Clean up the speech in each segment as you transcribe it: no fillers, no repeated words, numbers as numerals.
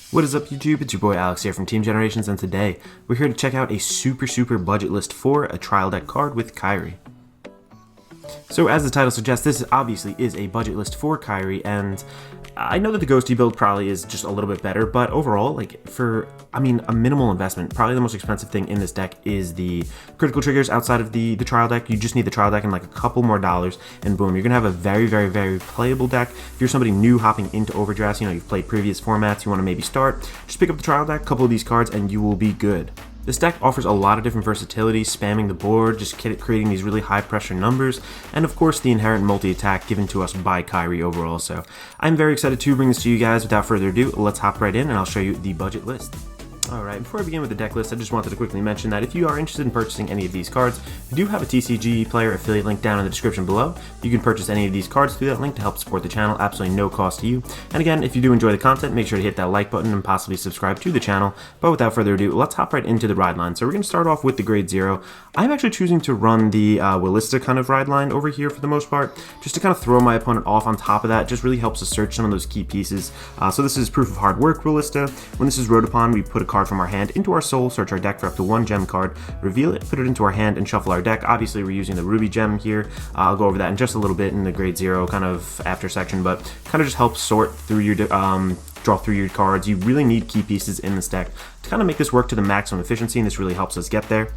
What is up, YouTube? It's your boy Alex here from Team Generations, and today we're here to check out a super budget list for a trial deck card with Kairi. So as the title suggests, this obviously is a budget list for Kairi, and I know that the Ghosty build probably is just a little bit better, but overall, like for, a minimal investment, probably the most expensive thing in this deck is the critical triggers outside of the trial deck. You just need the trial deck and like a couple more dollars, and boom, you're gonna have a very playable deck. If you're somebody new hopping into Overdress, you've played previous formats, you want to maybe start, just pick up the trial deck, couple of these cards, and you will be good. This deck offers a lot of different versatility, spamming the board, just creating these really high pressure numbers, and of course the inherent multi-attack given to us by Kairi overall. So I'm very excited to bring this to you guys. Without further ado, let's hop right in and I'll show you the budget list. Alright, before I begin with the deck list, I just wanted to quickly mention that if you are interested in purchasing any of these cards, we do have a TCG player affiliate link down in the description below. You can purchase any of these cards through that link to help support the channel, absolutely no cost to you. And again, if you do enjoy the content, make sure to hit that like button and possibly subscribe to the channel. But without further ado, let's hop right into the ride line. So we're going to start off with the grade 0. I'm actually choosing to run the Willista kind of ride line over here for the most part, just to kind of throw my opponent off on top of that. Just really helps us search some of those key pieces. So this is Proof of Hard Work Willista. When this is wrote upon, we put a card from our hand into our soul, search our deck for up to one gem card, reveal it, put it into our hand, and shuffle our deck. Obviously, we're using the ruby gem here. I'll go over that in just a little bit in the grade 0 kind of after section, but kind of just helps sort through your draw through your cards. You really need key pieces in this deck to kind of make this work to the maximum efficiency, and this really helps us get there.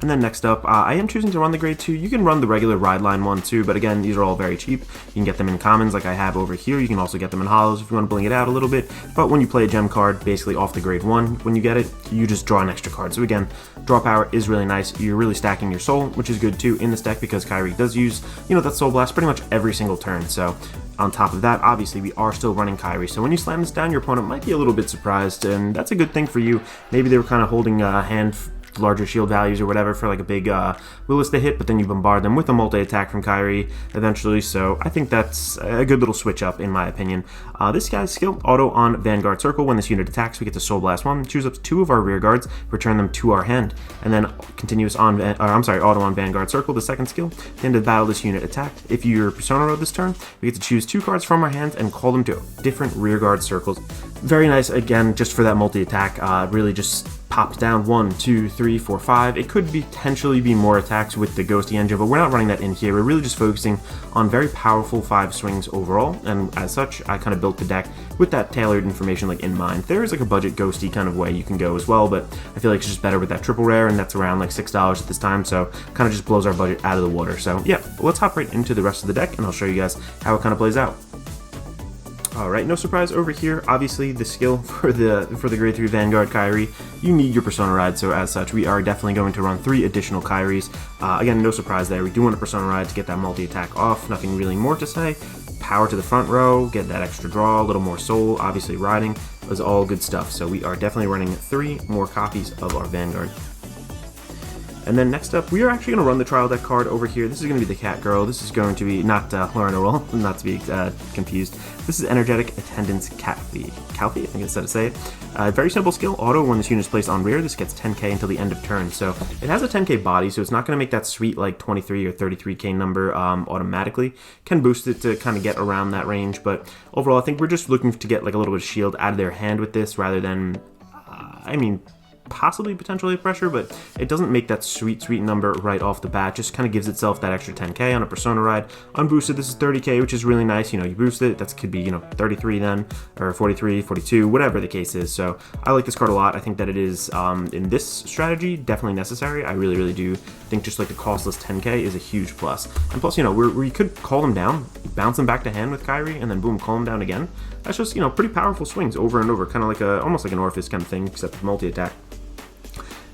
And then next up, I am choosing to run the grade 2. You can run the regular ride line one too, but again, these are all very cheap. You can get them in commons like I have over here. You can also get them in hollows if you want to bling it out a little bit. But when you play a gem card, basically off the grade 1, when you get it, you just draw an extra card. So again, draw power is really nice. You're really stacking your soul, which is good too in this deck because Kairi does use, that soul blast pretty much every single turn. So on top of that, obviously, we are still running Kairi. So when you slam this down, your opponent might be a little bit surprised, and that's a good thing for you. Maybe they were kind of holding a hand larger shield values or whatever for like a big Willista hit, but then you bombard them with a multi-attack from Kairi eventually, so I think that's a good little switch up in my opinion. This guy's skill, auto on Vanguard Circle. When this unit attacks, we get to Soul Blast 1, choose up to 2 of our rear guards, return them to our hand, and then continuous on, auto on Vanguard Circle, the second skill. At the end of the battle, this unit attacked. If you're Persona Road this turn, we get to choose 2 cards from our hands and call them to different rear guard circles. Very nice, again, just for that multi-attack, really just pops down 1, 2, 3, 4, 5. It could potentially be more attacks with the Ghosty engine, but we're not running that in here. We're really just focusing on very powerful 5 swings overall, and as such, I kind of built the deck with that tailored information in mind. There is like a budget Ghosty kind of way you can go as well, but I feel like it's just better with that triple rare, and that's around like $6 at this time, so kind of just blows our budget out of the water. So yeah, let's hop right into the rest of the deck, and I'll show you guys how it kind of plays out. Alright, no surprise over here. Obviously, the skill for the grade 3 Vanguard Kairi, you need your Persona Ride, so as such, we are definitely going to run 3 additional Kairis. Again, no surprise there. We do want a Persona Ride to get that multi-attack off. Nothing really more to say. Power to the front row, get that extra draw, a little more soul, obviously riding, was all good stuff. So we are definitely running 3 more copies of our Vanguard. And then next up, we are actually going to run the trial deck card over here. This is going to be the Cat Girl. This is going to be not Lorna Roll, not to be confused. This is Energetic Attendance Calfee. Calfee, I think that's how to say it. Very simple skill. Auto, when this unit is placed on rear, this gets 10k until the end of turn. So it has a 10k body, so it's not going to make that sweet like 23 or 33k number automatically. Can boost it to kind of get around that range, but overall, I think we're just looking to get like a little bit of shield out of their hand with this rather than, possibly potentially pressure, but it doesn't make that sweet number right off the bat. Just kind of gives itself that extra 10k on a Persona Ride. Unboosted, this is 30k, which is really nice. You boost it, that could be 33 then, or 43, 42, whatever the case is. So I like this card a lot. I think that it is in this strategy definitely necessary. I really do think just like the costless 10k is a huge plus. And plus, we could call them down, bounce them back to hand with Kairi, and then boom, call them down again. That's just pretty powerful swings over and over, kind of like almost like an Orpheus kind of thing, except with multi-attack.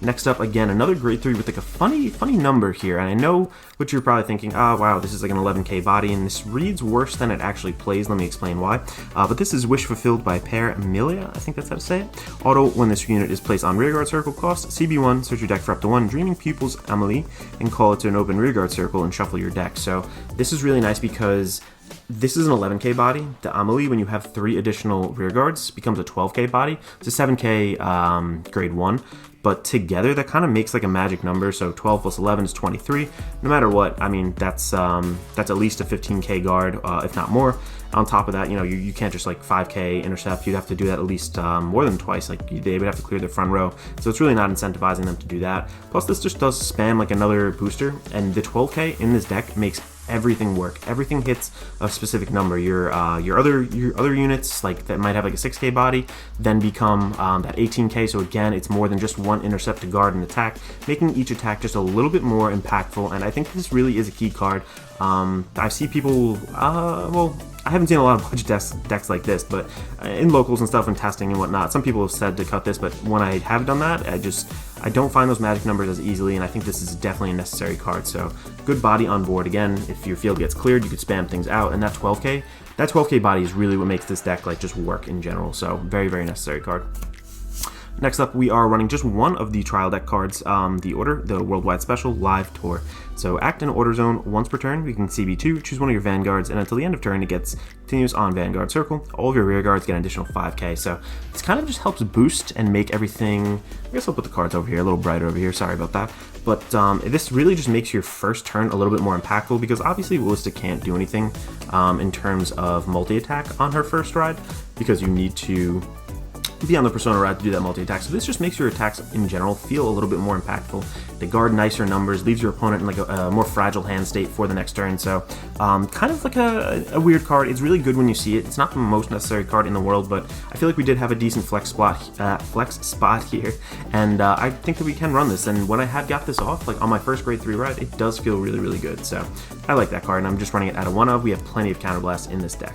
Next up, again, another grade 3 with like a funny number here, and I know what you're probably thinking, wow, this is like an 11k body, and this reads worse than it actually plays. Let me explain why. But this is Wish Fulfilled by Pair Amelia, I think that's how to say it. Auto, when this unit is placed on rearguard circle, cost CB1, search your deck for up to 1 Dreaming Pupils Amelie, and call it to an open rearguard circle and shuffle your deck. So this is really nice because this is an 11k body. The Amelie, when you have 3 additional rear guards, becomes a 12k body. It's a 7k grade 1. But together, that kind of makes like a magic number. So 12 plus 11 is 23. No matter what, that's at least a 15k guard, if not more. On top of that, you know, you can't just like 5k intercept. You'd have to do that at least more than twice. Like they would have to clear their front row, so it's really not incentivizing them to do that. Plus, this just does spam like another booster, and the 12k in this deck makes everything work. Everything hits a specific number. Your other units, like that might have like a 6k body, then become that 18k. So again, it's more than just one intercept to guard and attack, making each attack just a little bit more impactful. And I think this really is a key card. I see people, well, I haven't seen a lot of budget decks like this, but in locals and stuff and testing and whatnot, some people have said to cut this, but when I have done that, I don't find those magic numbers as easily, and I think this is definitely a necessary card. So good body on board. Again, if your field gets cleared, you could spam things out, and that 12k body is really what makes this deck like just work in general. So very, very necessary card. Next up, we are running just one of the trial deck cards, the Worldwide Special Live Tour. So act in Order Zone once per turn. You can CB2, choose one of your Vanguards, and until the end of turn, it gets continuous on Vanguard Circle. All of your rear guards get an additional 5k. So this kind of just helps boost and make everything. I guess I'll put the cards over here, a little brighter over here. Sorry about that. But this really just makes your first turn a little bit more impactful, because obviously Ballista can't do anything in terms of multi-attack on her first ride, because you need to be on the Persona ride to do that multi-attack. So this just makes your attacks in general feel a little bit more impactful. They guard nicer numbers, leaves your opponent in like a more fragile hand state for the next turn. So kind of like a weird card. It's really good when you see it. It's not the most necessary card in the world, but I feel like we did have a decent flex spot here, and I think that we can run this. And when I had got this off, like on my first grade 3 ride, it does feel really, really good. So I like that card, and I'm just running it out of 1 of. We have plenty of counterblast in this deck.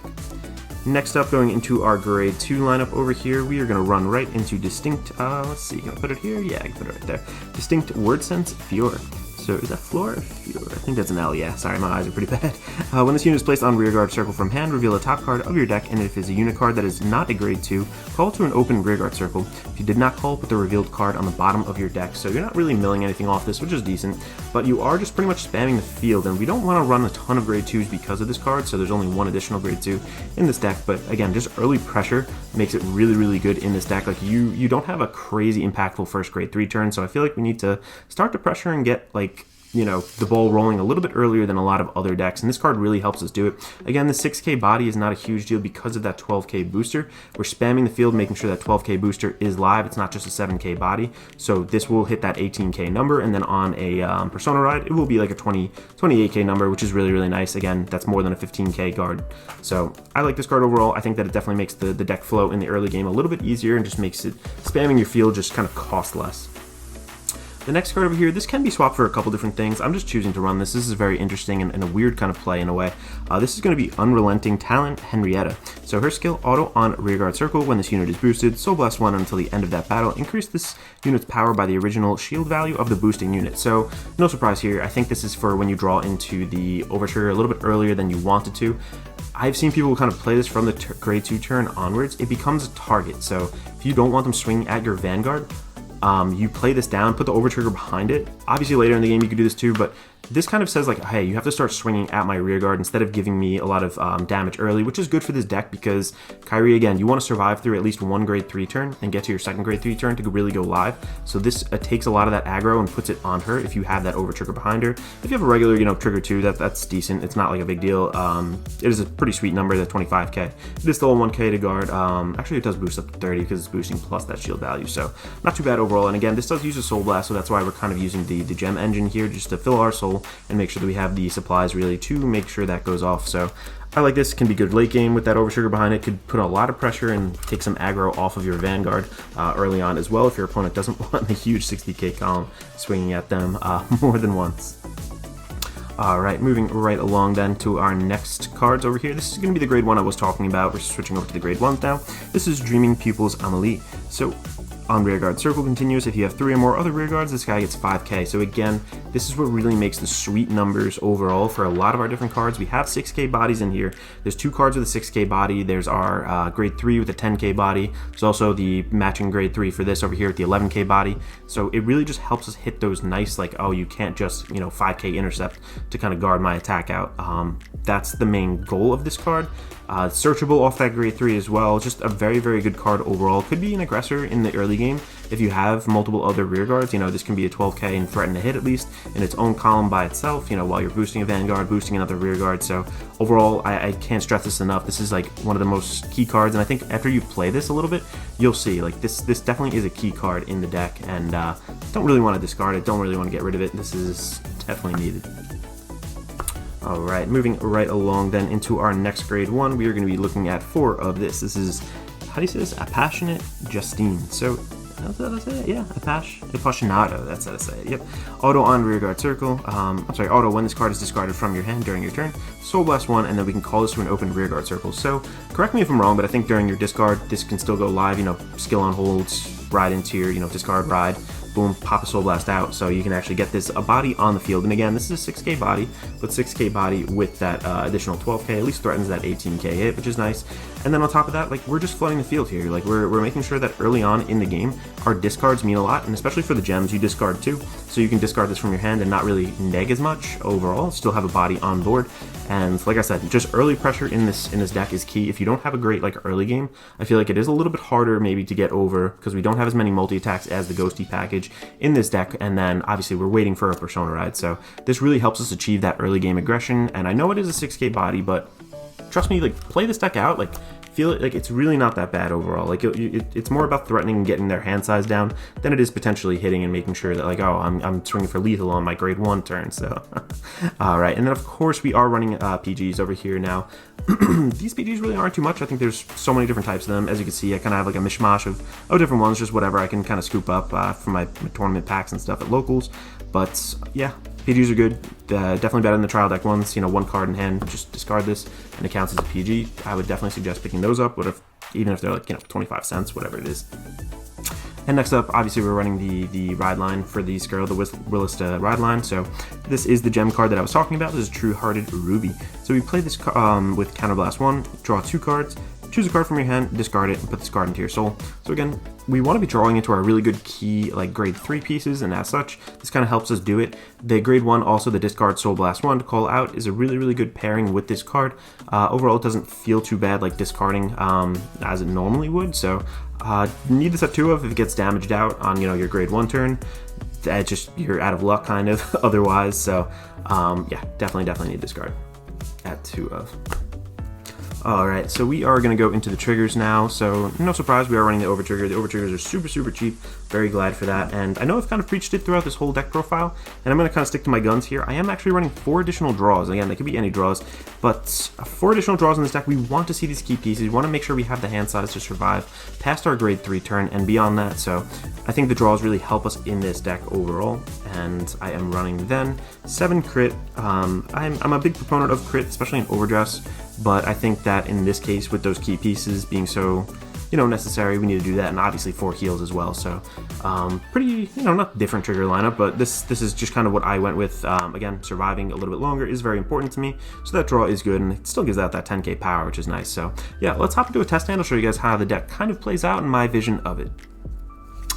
Next up, going into our grade 2 lineup over here, we are going to run right into Distinct, let's see, can I put it here? Yeah, I can put it right there. Distinct Word Sense Fior. So is that Floor or Fior? I think that's an L, yeah. Sorry, my eyes are pretty bad. When this unit is placed on rearguard circle from hand, reveal the top card of your deck, and if it's a unit card that is not a grade 2, call to an open rearguard circle. If you did not call, put the revealed card on the bottom of your deck. So you're not really milling anything off this, which is decent, but you are just pretty much spamming the field, and we don't want to run a ton of grade 2s because of this card, so there's only one additional grade 2 in this deck. But again, just early pressure makes it really, really good in this deck. Like you don't have a crazy impactful first grade 3 turn, so I feel like we need to start to pressure and get like, you know, the ball rolling a little bit earlier than a lot of other decks, and this card really helps us do it. Again, the 6k body is not a huge deal because of that 12k booster. We're spamming the field, making sure that 12k booster is live. It's not just a 7k body, so this will hit that 18k number, and then on a Persona ride, it will be like a 28k number, which is really, really nice. Again, that's more than a 15k guard. So I like this card overall. I think that it definitely makes the deck flow in the early game a little bit easier, and just makes it spamming your field just kind of cost less. The next card over here, this can be swapped for a couple different things. I'm just choosing to run this. This is very interesting and a weird kind of play in a way. This is going to be Unrelenting Talent Henrietta. So her skill, auto on rearguard circle. When this unit is boosted, Soul Blast 1 until the end of that battle. Increase this unit's power by the original shield value of the boosting unit. So no surprise here. I think this is for when you draw into the overtrigger a little bit earlier than you wanted to. I've seen people kind of play this from the grade 2 turn onwards. It becomes a target. So if you don't want them swinging at your Vanguard, you play this down, put the overtrigger behind it. Obviously later in the game you could do this too, but this kind of says like, hey, you have to start swinging at my rearguard instead of giving me a lot of damage early, which is good for this deck because Kairi, again, you want to survive through at least one grade 3 turn and get to your second grade 3 turn to really go live. So this takes a lot of that aggro and puts it on her if you have that overtrigger behind her. If you have a regular, you know, trigger 2, that's decent. It's not like a big deal. It is a pretty sweet number, that 25k. It is still a 1k to guard. Actually, it does boost up to 30 because it's boosting plus that shield value. So not too bad overall. And again, this does use a Soul Blast, so that's why we're kind of using the gem engine here just to fill our soul and make sure that we have the supplies really to make sure that goes off. So I like this. Can be good late game with that overtrigger behind it. Could put a lot of pressure and take some aggro off of your Vanguard early on as well if your opponent doesn't want a huge 60k column swinging at them more than once. Alright, moving right along then to our next cards over here. This is going to be the grade 1 I was talking about. We're switching over to the grade 1s now. This is Dreaming Pupils Amelie. So on rearguard circle continuous, if you have 3 or more other rearguards, this guy gets 5k. So again, this is what really makes the sweet numbers overall for a lot of our different cards. We have 6k bodies in here. There's 2 cards with a 6k body. There's our grade 3 with a 10k body. There's also the matching grade 3 for this over here with the 11k body. So it really just helps us hit those nice, like, oh, you can't just, you know, 5k intercept to kind of guard my attack out. That's the main goal of this card. Searchable off that grade 3 as well. Just a very, very good card overall. Could be an aggressor in the early game if you have multiple other rear guards. You know, this can be a 12k and threaten to hit at least in its own column by itself, you know, while you're boosting a Vanguard, boosting another rear guard. So overall, I can't stress this enough. This is like one of the most key cards, and I think after you play this a little bit, you'll see like this definitely is a key card in the deck, and don't really want to discard it, don't really want to get rid of it. This is definitely needed. Alright, moving right along then into our next grade 1, we are going to be looking at 4 of this. This is, how do you say this? Appassionate Justine. So, how's that I say it? Yeah, Appassionato, that's how to say it. Yep. Auto on rearguard circle. Auto when this card is discarded from your hand during your turn. Soul Blast 1, and then we can call this to an open rearguard circle. So, correct me if I'm wrong, but I think during your discard, this can still go live, you know, skill on holds, ride into your, you know, discard ride. Boom, pop a Soul Blast out, so you can actually get this a body on the field. And again, this is a 6k body, but 6k body with that additional 12k at least threatens that 18k hit, which is nice. And then on top of that, like, we're just flooding the field here. Like, we're making sure that early on in the game, our discards mean a lot, and especially for the gems, you discard too. So you can discard this from your hand and not really neg as much overall, still have a body on board. And like I said, just early pressure in this deck is key. If you don't have a great like early game, I feel like it is a little bit harder maybe to get over because we don't have as many multi-attacks as the Ghosty package in this deck, and then obviously we're waiting for a Persona ride. So this really helps us achieve that early game aggression, and I know it is a 6k body, but trust me, like, play this deck out, like, feel it, like, it's really not that bad overall. Like, it's more about threatening and getting their hand size down than it is potentially hitting and making sure that, like, oh, I'm swinging for lethal on my grade 1 turn, so. Alright, and then of course we are running PGs over here now. These PGs really aren't too much. I think there's so many different types of them. As you can see, I kind of have like a mishmash of different ones, just whatever I can kind of scoop up from my tournament packs and stuff at locals. But yeah, PGs are good. Definitely better than the trial deck ones. You know, one card in hand, just discard this, and it counts as a PG. I would definitely suggest picking those up, even if they're like, you know, 25 cents, whatever it is. And next up, obviously, we're running the ride line for the Skirl, the Willista ride line. So this is the gem card that I was talking about. This is True Hearted Ruby. So we play this with Counterblast 1, draw 2 cards, choose a card from your hand, discard it, and put this card into your soul. So again, we want to be drawing into our really good key, like grade 3 pieces, and as such, this kind of helps us do it. The grade 1, also the discard Soul Blast 1 to call out, is a really, really good pairing with this card. Overall, it doesn't feel too bad like discarding as it normally would, so need this at 2 of if it gets damaged out on, you know, your grade 1 turn. Just, you're out of luck kind of otherwise, so yeah, definitely need discard at 2 of. Alright, so we are going to go into the triggers now. So no surprise, we are running the over trigger. The over triggers are super cheap. Very glad for that. And I know I've kind of preached it throughout this whole deck profile, and I'm going to kind of stick to my guns here. I am actually running 4 additional draws. Again, they could be any draws, but 4 additional draws in this deck. We want to see these key pieces. We want to make sure we have the hand size to survive past our grade 3 turn and beyond that. So I think the draws really help us in this deck overall, and I am running then 7 crit. I'm a big proponent of crit, especially in Overdress, but I think that in this case, with those key pieces being so, you know, necessary, we need to do that, and obviously 4 heals as well. So pretty, you know, not different trigger lineup, but this is just kind of what I went with. Again, surviving a little bit longer is very important to me, so that draw is good, and it still gives out that 10k power, which is nice. So yeah, let's hop into a test hand. I'll show you guys how the deck kind of plays out and my vision of it.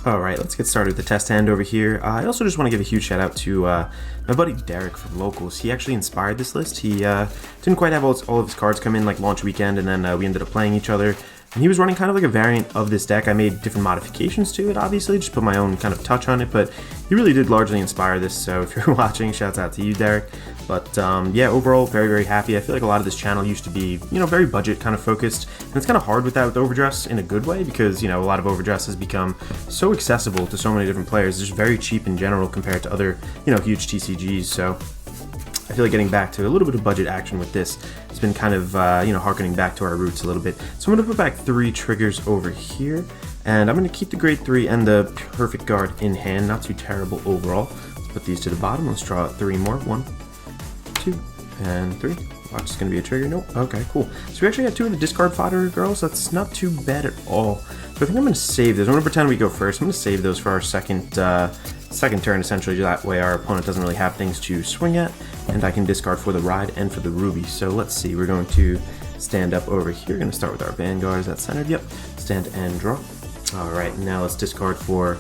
Alright, let's get started with the test hand over here. I also just want to give a huge shout out to my buddy Derek from Locals. He actually inspired this list. He didn't quite have all of his cards come in like launch weekend, and then we ended up playing each other. And he was running kind of like a variant of this deck. I made different modifications to it, obviously, just put my own kind of touch on it, but he really did largely inspire this, so if you're watching, shouts out to you, Derek. But yeah, overall, very happy. I feel like a lot of this channel used to be, you know, very budget kind of focused, and it's kind of hard with that with Overdress in a good way, because, you know, a lot of Overdress has become so accessible to so many different players. It's just very cheap in general compared to other, you know, huge TCGs, so I feel like getting back to a little bit of budget action with this has been kind of, you know, harkening back to our roots a little bit. So I'm going to put back 3 triggers over here, and I'm going to keep the grade 3 and the perfect guard in hand. Not too terrible overall. Let's put these to the bottom. Let's draw 3 more. 1, 2, and 3. Watch, it's going to be a trigger. Nope. Okay, cool. So we actually had 2 of the discard fodder girls. That's not too bad at all. So I think I'm going to save those. I'm going to pretend we go first. I'm going to save those for our second turn, essentially. That way our opponent doesn't really have things to swing at, and I can discard for the ride and for the ruby. So let's see. We're going to stand up over here. We're going to start with our Vanguard. Is that centered? Yep. Stand and draw. All right. Now let's discard for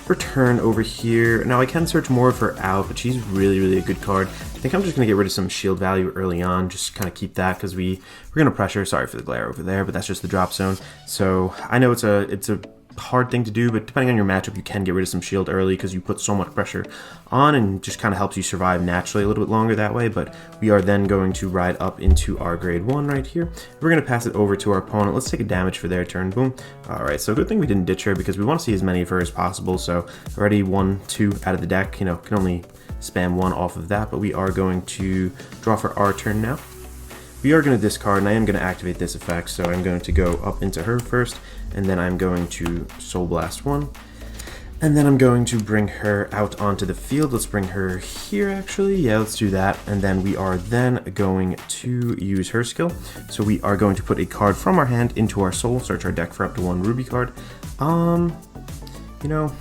return over here. Now I can search more of her out, but she's really a good card. I think I'm just going to get rid of some shield value early on, just kind of keep that because we're going to pressure. Sorry for the glare over there, but that's just the drop zone. So I know it's a hard thing to do, but depending on your matchup, you can get rid of some shield early because you put so much pressure on and just kind of helps you survive naturally a little bit longer that way. But we are then going to ride up into our grade 1 right here. We're going to pass it over to our opponent. Let's take a damage for their turn. Boom. All right, so good thing we didn't ditch her because we want to see as many of her as possible. So already 1, 2 out of the deck, you know, can only spam 1 off of that, but we are going to draw for our turn now. We are going to discard, and I am going to activate this effect, so I'm going to go up into her first, and then I'm going to Soul Blast 1, and then I'm going to bring her out onto the field. Let's bring her here, actually. Yeah, let's do that, and then we are then going to use her skill. So we are going to put a card from our hand into our soul, search our deck for up to 1 ruby card. You know,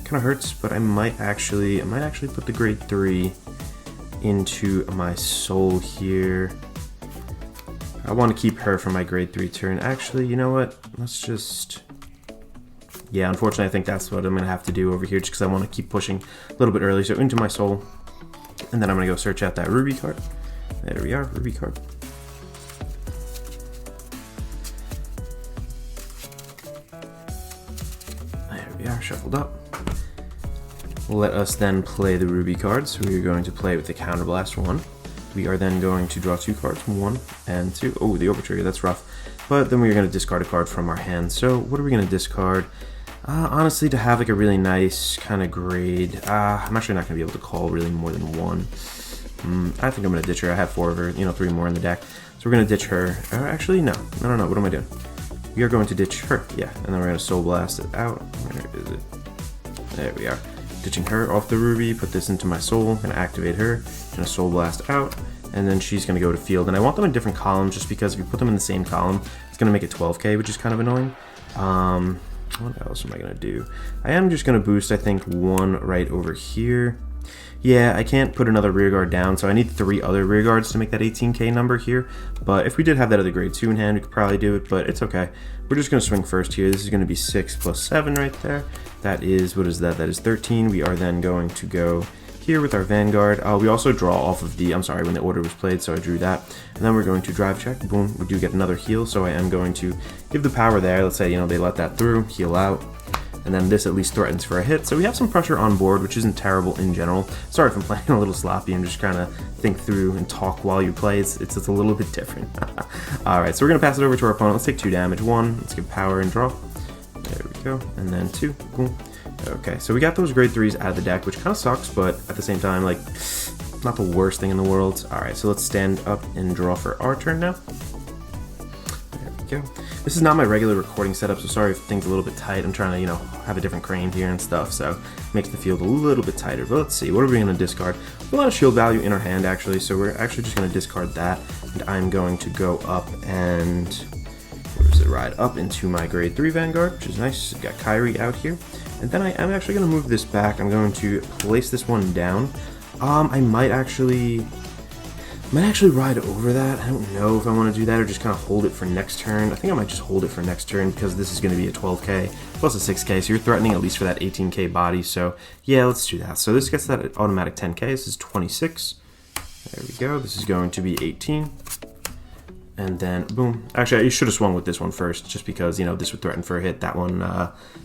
kind of hurts, but I might actually put the grade 3 into my soul here. I want to keep her for my grade 3 turn. Actually, you know what? Let's just... Yeah, unfortunately, I think that's what I'm going to have to do over here just because I want to keep pushing a little bit early. So into my soul, and then I'm going to go search out that ruby card. There we are, ruby card. There we are, shuffled up. Let us then play the ruby card. So we are going to play with the counterblast 1. We are then going to draw 2 cards, 1 and 2. Oh, the overtrigger, that's rough. But then we are going to discard a card from our hand. So what are we going to discard? Honestly, to have like a really nice kind of grade. I'm actually not going to be able to call really more than 1. I think I'm going to ditch her. I have 4 of her, you know, 3 more in the deck. So we're going to ditch her. Actually, no. What am I doing? We are going to ditch her. Yeah, and then we're going to Soul Blast it out. Where is it? There we are. Ditching her off the ruby, put this into my soul, gonna activate her, gonna Soul Blast out, and then she's gonna go to field. And I want them in different columns just because if you put them in the same column, it's gonna make it 12k, which is kind of annoying. What else am I gonna do? I am just gonna boost, I think, 1 right over here. Yeah, I can't put another rear guard down, so I need 3 other rear guards to make that 18k number here. But if we did have that other grade 2 in hand, we could probably do it, but it's okay. We're just going to swing first here. This is going to be 6 plus 7 right there. That is, what is that? That is 13. We are then going to go here with our Vanguard. We also draw off of the, I'm sorry, when the order was played, so I drew that. And then we're going to drive check. Boom, we do get another heal, so I am going to give the power there. Let's say, you know, they let that through, heal out. And then this at least threatens for a hit. So we have some pressure on board, which isn't terrible in general. Sorry if I'm playing a little sloppy. I'm just trying to think through and talk while you play. It's a little bit different. All right, so we're going to pass it over to our opponent. Let's take 2 damage. 1, let's give power and draw. There we go. And then 2. Boom. Okay, so we got those grade 3s out of the deck, which kind of sucks, but at the same time, like, not the worst thing in the world. All right, so let's stand up and draw for our turn now. There we go. This is not my regular recording setup, so sorry if things are a little bit tight. I'm trying to, you know, have a different crane here and stuff, so it makes the field a little bit tighter. But let's see, what are we going to discard? A lot of shield value in our hand, actually, so we're actually just going to discard that, and I'm going to go up and, where is it, ride up into my grade 3 Vanguard, which is nice. Got Kairi out here, and then I'm actually going to move this back. I'm going to place this one down. I might actually ride over that. I don't know if I want to do that or just kind of hold it for next turn. I think I might just hold it for next turn because this is going to be a 12k plus a 6k, so you're threatening at least for that 18k body. So yeah, let's do that. So this gets that automatic 10k. This is 26. There we go. This is going to be 18. And then boom. Actually, you should have swung with this one first just because, you know, this would threaten for a hit. That one,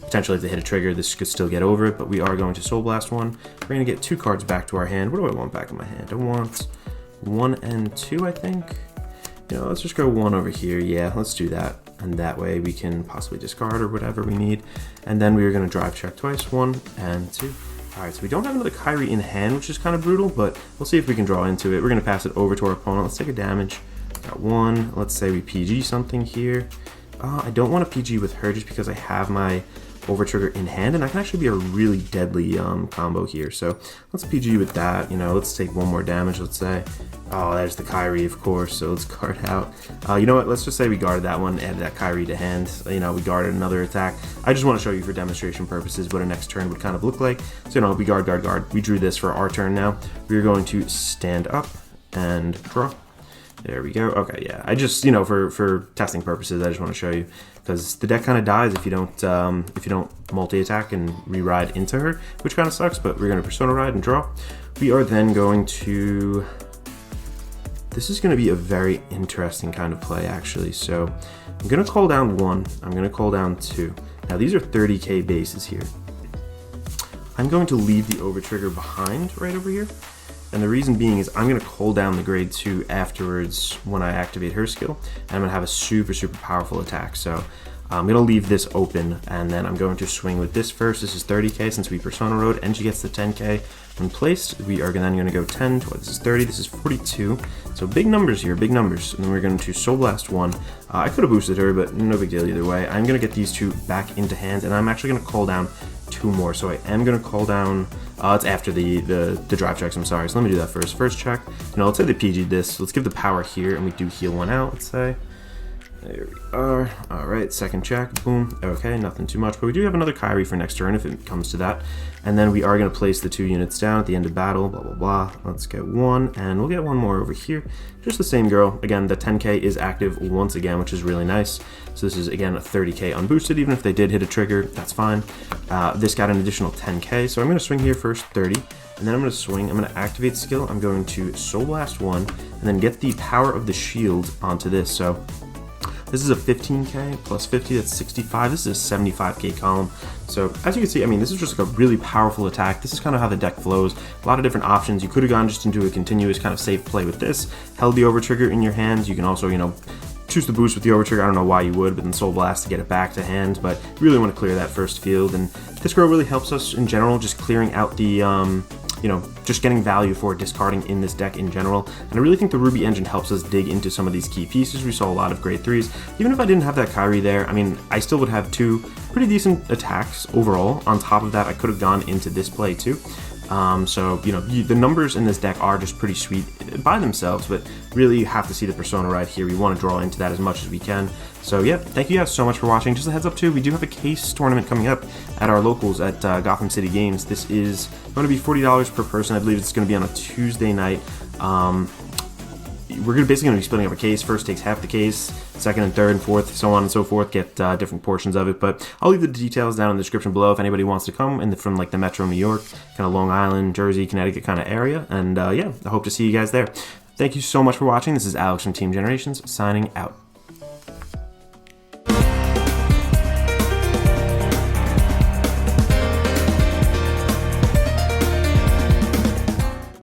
potentially if they hit a trigger, this could still get over it, but we are going to Soul Blast 1. We're going to get 2 cards back to our hand. What do I want back in my hand? I want 1 and 2, I think. You know, let's just go 1 over here. Yeah, let's do that. And that way we can possibly discard or whatever we need. And then we are going to drive check twice, 1 and 2. All right, so we don't have another Kairi in hand, which is kind of brutal, but we'll see if we can draw into it. We're going to pass it over to our opponent. Let's take a damage. Got 1. Let's say we PG something here. I don't want to PG with her just because I have my Overtrigger in hand, and that can actually be a really deadly combo here. So let's PG with that. You know, let's take 1 more damage, let's say. Oh, there's the Kairi, of course, so let's guard out. You know what, let's just say we guarded that one, added that Kairi to hand. You know, we guarded another attack. I just want to show you for demonstration purposes what a next turn would kind of look like. So, you know, we guard. We drew this for our turn now. We're going to stand up and draw. There we go. Okay, yeah. I just, you know, for testing purposes, I just want to show you because the deck kind of dies if you don't multi-attack and re-ride into her, which kind of sucks. But we're gonna Persona Ride and draw. We are then going to. This is going to be a very interesting kind of play, actually. So I'm going to call down 1. I'm going to call down 2. Now these are 30k bases here. I'm going to leave the over trigger behind right over here. And the reason being is I'm going to call down the grade 2 afterwards when I activate her skill. And I'm going to have a super, super powerful attack. So I'm going to leave this open, and then I'm going to swing with this first. This is 30k since we Persona Road, and she gets the 10k. When placed, we are then going to go 10, this is 30, this is 42. So big numbers here, big numbers. And then we're going to Soul Blast 1. I could have boosted her, but no big deal either way. I'm going to get these 2 back into hand, and I'm actually going to call down 2 more. So I am going to call down, it's after the drive checks, I'm sorry. So let me do that first. First check, let's say they PG'd this. Let's give the power here, and we do heal 1 out, let's say. There we are. Alright, second check. Boom. Okay, nothing too much. But we do have another Kairi for next turn if it comes to that. And then we are going to place the 2 units down at the end of battle. Blah, blah, blah. Let's get 1. And we'll get 1 more over here. Just the same girl. Again, the 10k is active once again, which is really nice. So this is, again, a 30k unboosted. Even if they did hit a trigger, that's fine. This got an additional 10k. So I'm going to swing here first, 30. And then I'm going to swing. I'm going to activate skill. I'm going to Soul Blast 1. And then get the power of the shield onto this. So this is a 15k plus 50, that's 65. This is a 75k column. So as you can see, I mean, this is just like a really powerful attack. This is kind of how the deck flows. A lot of different options. You could have gone just into a continuous kind of safe play with this, held the over trigger in your hands. You can also, choose the boost with the over trigger. I don't know why you would, but then Soul Blast to get it back to hand. But you really want to clear that first field. And this girl really helps us in general, just clearing out the, just getting value for discarding in this deck in general. And I really think the Ruby engine helps us dig into some of these key pieces. We saw a lot of grade 3s. Even if I didn't have that Kairi there, I mean, I still would have 2 pretty decent attacks overall. On top of that, I could have gone into this play too. The numbers in this deck are just pretty sweet by themselves, but really you have to see the Persona right here. We want to draw into that as much as we can. So yeah, thank you guys so much for watching. Just a heads up too, we do have a case tournament coming up at our locals at Gotham City Games. This is going to be $40 per person. I believe it's going to be on a Tuesday night. We're basically going to be splitting up a case. First takes half the case, second and third and fourth, so on and so forth, get different portions of it. But I'll leave the details down in the description below if anybody wants to come from like the Metro New York, kind of Long Island, Jersey, Connecticut kind of area. And yeah, I hope to see you guys there. Thank you so much for watching. This is Alex from Team Generations signing out.